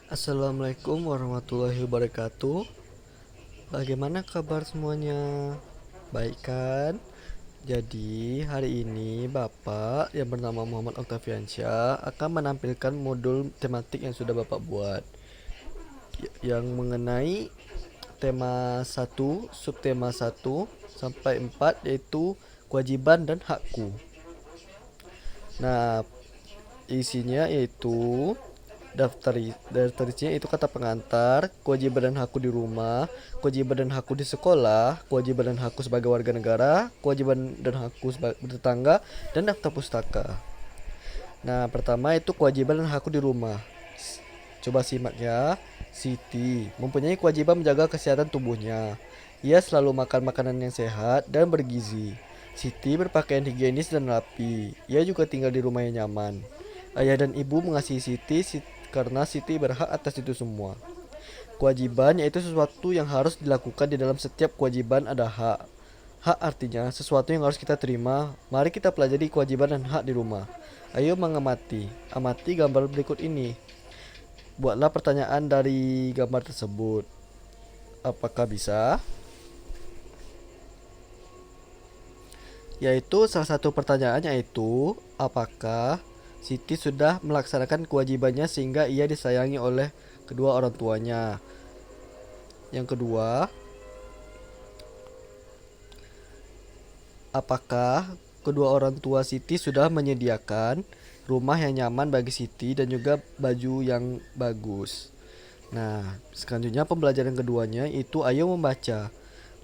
Assalamualaikum warahmatullahi wabarakatuh. Bagaimana kabar semuanya? Baik kan? Jadi hari ini Bapak yang bernama Muhammad Oktaviansyah akan menampilkan modul tematik yang sudah Bapak buat, yang mengenai tema satu, subtema satu sampai 4, yaitu kewajiban dan hakku. Nah, isinya yaitu daftar isinya itu kata pengantar, kewajiban dan hakku di rumah, kewajiban dan hakku di sekolah, kewajiban dan hakku sebagai warga negara, kewajiban dan hakku sebagai bertetangga, dan daftar pustaka. Nah, pertama itu kewajiban dan hakku di rumah. Coba simak ya. Siti mempunyai kewajiban menjaga kesehatan tubuhnya. Ia selalu makan makanan yang sehat dan bergizi. Siti berpakaian higienis dan rapi. Ia juga tinggal di rumah yang nyaman. Ayah dan ibu mengasihi karena Siti berhak atas itu semua. Kewajiban yaitu sesuatu yang harus dilakukan. Di dalam setiap kewajiban ada hak. Hak artinya sesuatu yang harus kita terima. Mari kita pelajari kewajiban dan hak di rumah. Ayo mengamati. Amati gambar berikut ini. Buatlah pertanyaan dari gambar tersebut. Apakah bisa? Yaitu salah satu pertanyaannya itu, apakah Siti sudah melaksanakan kewajibannya sehingga ia disayangi oleh kedua orang tuanya. Yang kedua, apakah kedua orang tua Siti sudah menyediakan rumah yang nyaman bagi Siti dan juga baju yang bagus. Nah, selanjutnya pembelajaran keduanya itu ayo membaca.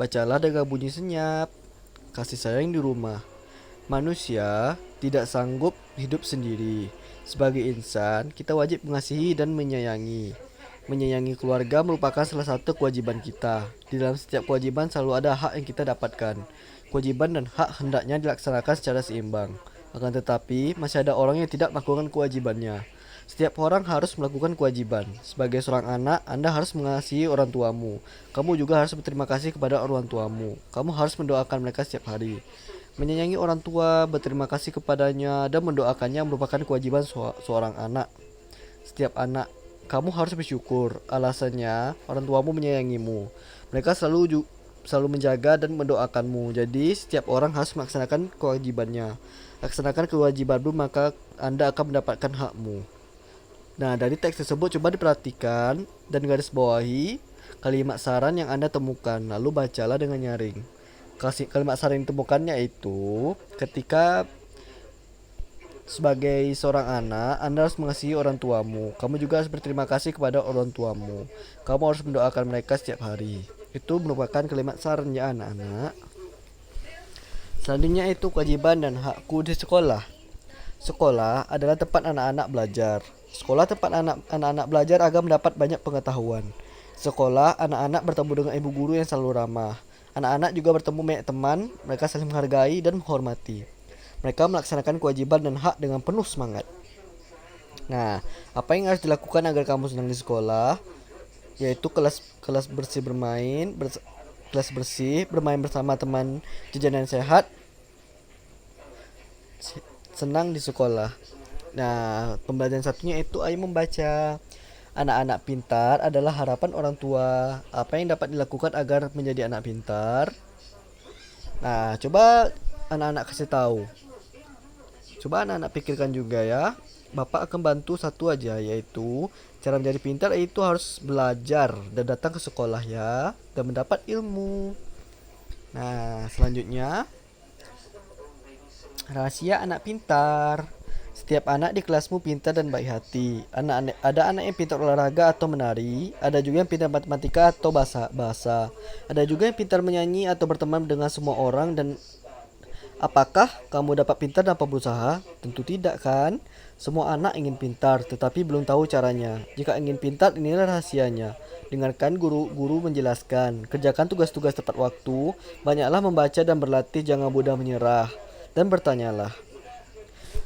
Bacalah dengan bunyi senyap. Kasih sayang di rumah. Manusia tidak sanggup hidup sendiri. Sebagai insan, kita wajib mengasihi dan menyayangi. Menyayangi keluarga merupakan salah satu kewajiban kita. Di dalam setiap kewajiban selalu ada hak yang kita dapatkan. Kewajiban dan hak hendaknya dilaksanakan secara seimbang. Akan tetapi, masih ada orang yang tidak melakukan kewajibannya. Setiap orang harus melakukan kewajiban. Sebagai seorang anak, Anda harus mengasihi orang tuamu. Kamu juga harus berterima kasih kepada orang tuamu. Kamu harus mendoakan mereka setiap hari. Menyayangi orang tua, berterima kasih kepadanya, dan mendoakannya merupakan kewajiban seorang anak. Setiap anak, kamu harus bersyukur. Alasannya, orang tuamu menyayangimu. Mereka selalu menjaga dan mendoakanmu. Jadi, setiap orang harus melaksanakan kewajibannya. Laksanakan kewajibanmu, maka Anda akan mendapatkan hakmu. Nah, dari teks tersebut coba diperhatikan dan garis bawahi kalimat saran yang Anda temukan, lalu bacalah dengan nyaring. Kalimat saran yang ditemukannya itu ketika sebagai seorang anak, Anda harus mengasihi orang tuamu. Kamu juga harus berterima kasih kepada orang tuamu. Kamu harus mendoakan mereka setiap hari. Itu merupakan kalimat saran ya anak-anak. Selanjutnya itu kewajiban dan hakku di sekolah. Sekolah adalah tempat anak-anak belajar. Sekolah tempat anak-anak belajar agar mendapat banyak pengetahuan. Sekolah, anak-anak bertemu dengan ibu guru yang selalu ramah. Anak-anak juga bertemu banyak teman, mereka saling menghargai dan menghormati. Mereka melaksanakan kewajiban dan hak dengan penuh semangat. Nah, apa yang harus dilakukan agar kamu senang di sekolah? Yaitu kelas bersih kelas bersih, bermain bersama teman, jajanan sehat, senang di sekolah. Nah, pembelajaran satunya itu ayo membaca. Anak-anak pintar adalah harapan orang tua. Apa yang dapat dilakukan agar menjadi anak pintar? Nah, coba anak-anak kasih tahu. Coba anak-anak pikirkan juga ya. Bapak akan bantu satu aja, yaitu cara menjadi pintar itu harus belajar dan datang ke sekolah ya, dan mendapat ilmu. Nah, selanjutnya rahasia anak pintar. Setiap anak di kelasmu pintar dan baik hati. Ada anak yang pintar olahraga atau menari, ada juga yang pintar matematika atau bahasa. Ada juga yang pintar menyanyi atau berteman dengan semua orang. Dan apakah kamu dapat pintar tanpa berusaha? Tentu tidak kan? Semua anak ingin pintar, tetapi belum tahu caranya. Jika ingin pintar, inilah rahasianya. Dengarkan guru-guru menjelaskan. Kerjakan tugas-tugas tepat waktu. Banyaklah membaca dan berlatih, jangan mudah menyerah. Dan bertanyalah.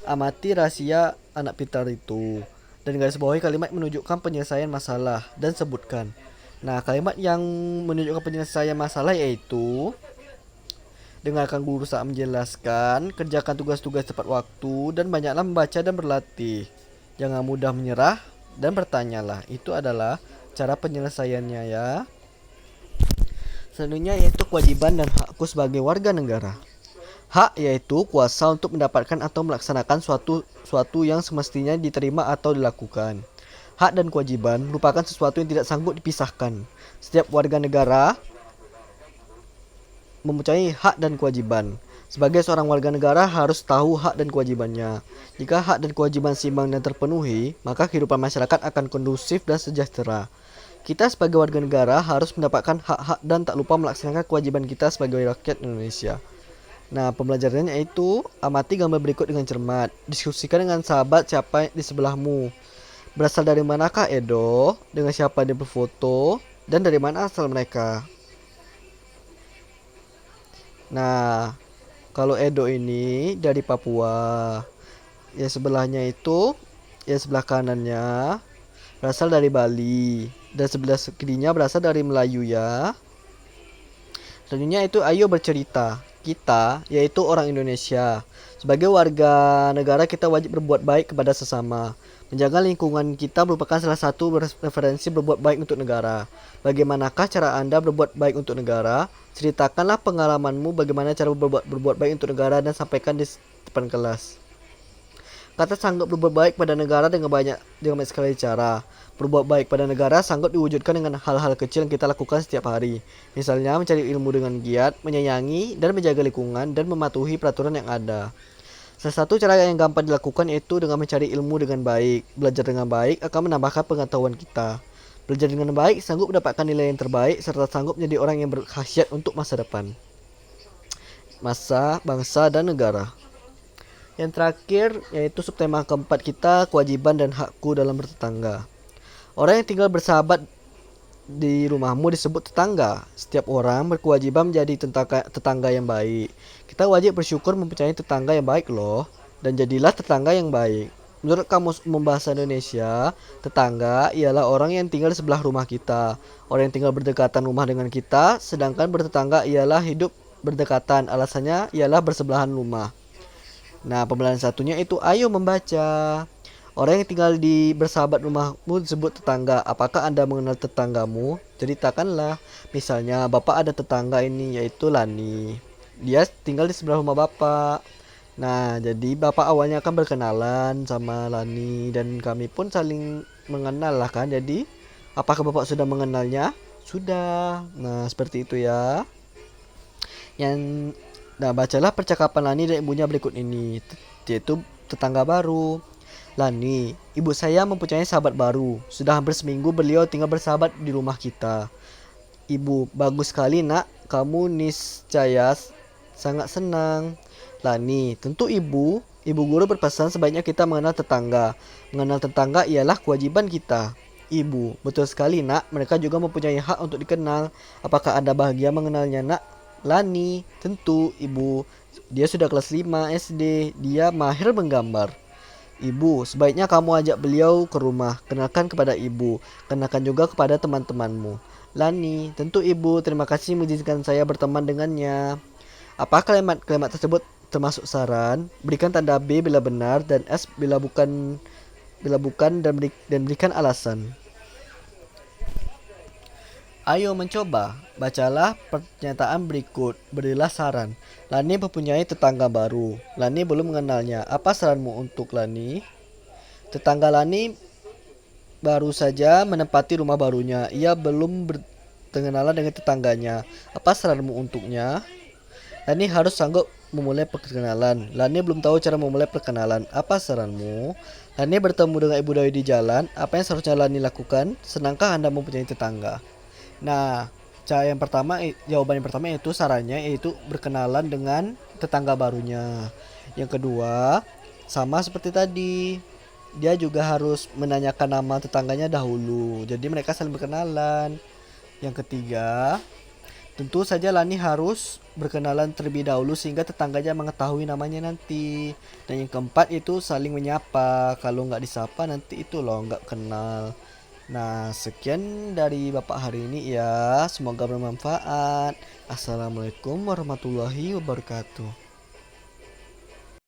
Amati rahasia anak pintar itu. Dan garis bawahi kalimat menunjukkan penyelesaian masalah dan sebutkan. Nah, kalimat yang menunjukkan penyelesaian masalah yaitu dengarkan guru saat menjelaskan, kerjakan tugas-tugas tepat waktu, dan banyaklah membaca dan berlatih. Jangan mudah menyerah, dan bertanyalah. Itu adalah cara penyelesaiannya ya. Selanjutnya yaitu kewajiban dan hakku sebagai warga negara. Hak yaitu kuasa untuk mendapatkan atau melaksanakan suatu yang semestinya diterima atau dilakukan. Hak dan kewajiban merupakan sesuatu yang tidak sanggup dipisahkan. Setiap warga negara mempunyai hak dan kewajiban. Sebagai seorang warga negara harus tahu hak dan kewajibannya. Jika hak dan kewajiban seimbang dan terpenuhi, maka kehidupan masyarakat akan kondusif dan sejahtera. Kita sebagai warga negara harus mendapatkan hak-hak dan tak lupa melaksanakan kewajiban kita sebagai rakyat Indonesia. Nah, pembelajarannya yaitu amati gambar berikut dengan cermat. Diskusikan dengan sahabat siapa di sebelahmu. Berasal dari manakah Edo? Dengan siapa dia berfoto? Dan dari mana asal mereka? Nah, kalau Edo ini dari Papua. Yang sebelahnya itu, yang sebelah kanannya berasal dari Bali. Dan sebelah kirinya berasal dari Melayu ya. Selanjutnya itu ayo bercerita. Kita, yaitu orang Indonesia. Sebagai warga negara kita wajib berbuat baik kepada sesama. Menjaga lingkungan kita merupakan salah satu referensi berbuat baik untuk negara. Bagaimanakah cara Anda berbuat baik untuk negara? Ceritakanlah pengalamanmu bagaimana cara berbuat baik untuk negara dan sampaikan di depan kelas. Kata sanggup berbuat baik pada negara dengan banyak sekali cara. Berbuat baik pada negara sanggup diwujudkan dengan hal-hal kecil yang kita lakukan setiap hari. Misalnya mencari ilmu dengan giat, menyayangi dan menjaga lingkungan dan mematuhi peraturan yang ada. Salah satu cara yang gampang dilakukan yaitu dengan mencari ilmu dengan baik. Belajar dengan baik akan menambahkan pengetahuan kita. Belajar dengan baik sanggup mendapatkan nilai yang terbaik serta sanggup menjadi orang yang berkhasiat untuk masa depan. Masa, bangsa, dan negara. Yang terakhir yaitu subtema keempat kita, kewajiban dan hakku dalam bertetangga. Orang yang tinggal bersahabat di rumahmu disebut tetangga. Setiap orang berkewajiban menjadi tetangga yang baik. Kita wajib bersyukur mempunyai tetangga yang baik loh. Dan jadilah tetangga yang baik. Menurut Kamus Umum Bahasa Indonesia, tetangga ialah orang yang tinggal di sebelah rumah kita. Orang yang tinggal berdekatan rumah dengan kita, sedangkan bertetangga ialah hidup berdekatan. Alasannya ialah bersebelahan rumah. Nah, pembelajaran satunya itu ayo membaca. Orang yang tinggal di bersahabat rumahmu disebut tetangga. Apakah Anda mengenal tetanggamu? Ceritakanlah. Misalnya, Bapak ada tetangga ini yaitu Lani. Dia tinggal di sebelah rumah Bapak. Nah, jadi Bapak awalnya akan berkenalan sama Lani dan kami pun saling mengenal lah kan. Jadi, apakah Bapak sudah mengenalnya? Sudah. Nah, seperti itu ya. Yang Nah, bacalah percakapan Lani dan ibunya berikut ini, yaitu tetangga baru. Lani, ibu saya mempunyai sahabat baru. Sudah hampir seminggu beliau tinggal bersahabat di rumah kita. Ibu, bagus sekali nak, kamu niscaya sangat senang. Lani, tentu ibu. Ibu guru berpesan sebaiknya kita mengenal tetangga. Mengenal tetangga ialah kewajiban kita. Ibu, betul sekali nak, mereka juga mempunyai hak untuk dikenal. Apakah Anda bahagia mengenalnya nak? Lani, tentu ibu. Dia sudah kelas 5 SD. Dia mahir menggambar. Ibu, sebaiknya kamu ajak beliau ke rumah. Kenalkan kepada ibu. Kenalkan juga kepada teman-temanmu. Lani, tentu ibu. Terima kasih mengizinkan saya berteman dengannya. Apa kalimat-kalimat tersebut termasuk saran? Berikan tanda B bila benar dan S bila bukan dan berikan alasan. Ayo mencoba. Bacalah pernyataan berikut. Berilah saran. Lani mempunyai tetangga baru. Lani belum mengenalnya. Apa saranmu untuk Lani? Tetangga Lani baru saja menempati rumah barunya. Ia belum berkenalan dengan tetangganya. Apa saranmu untuknya? Lani harus sanggup memulai perkenalan. Lani belum tahu cara memulai perkenalan. Apa saranmu? Lani bertemu dengan Ibu Dawi di jalan. Apa yang seharusnya Lani lakukan? Senangkah Anda mempunyai tetangga? Nah, jawaban yang pertama yaitu sarannya yaitu berkenalan dengan tetangga barunya. Yang kedua, sama seperti tadi. Dia juga harus menanyakan nama tetangganya dahulu. Jadi mereka saling berkenalan. Yang ketiga, tentu saja Lani harus berkenalan terlebih dahulu sehingga tetangganya mengetahui namanya nanti. Dan yang keempat itu saling menyapa. Kalau nggak disapa nanti itu loh nggak kenal. Nah, sekian dari Bapak hari ini ya. Semoga bermanfaat. Assalamualaikum warahmatullahi wabarakatuh.